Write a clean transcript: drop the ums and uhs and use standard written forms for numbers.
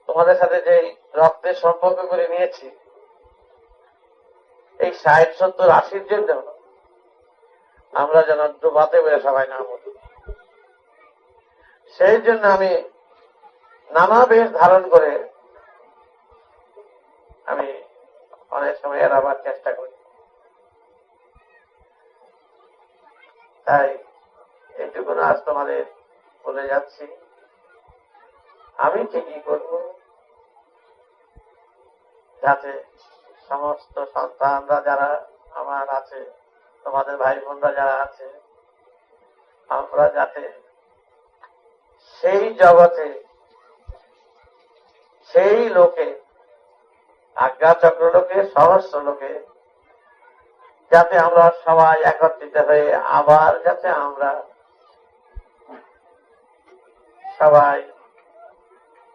তোমাদের সাথে যে রক্তের সম্পর্ক করে নিয়েছি, এই 60, 70, 80 জন্য আমরা যেন ডুবাতে বলে সবাই না বলি। সেই জন্য আমি নানা বেশ ধারণ করে আমি অনেক সময় এড়াবার চেষ্টা করি। তাই এইটুকু আজ তোমাদের বলে যাচ্ছি, আমি ঠিকই করব যাতে সমস্ত সন্তানরা যারা আমার আছে, তোমাদের ভাই বোনরা যারা আছে, আমরা যাতে সেই জগতে সেই লোকে, আজ্ঞাচক্র লোকে, সহস্র লোকে, যাতে আমরা সবাই একত্রিত হয়ে আবার যাতে আমরা সবাই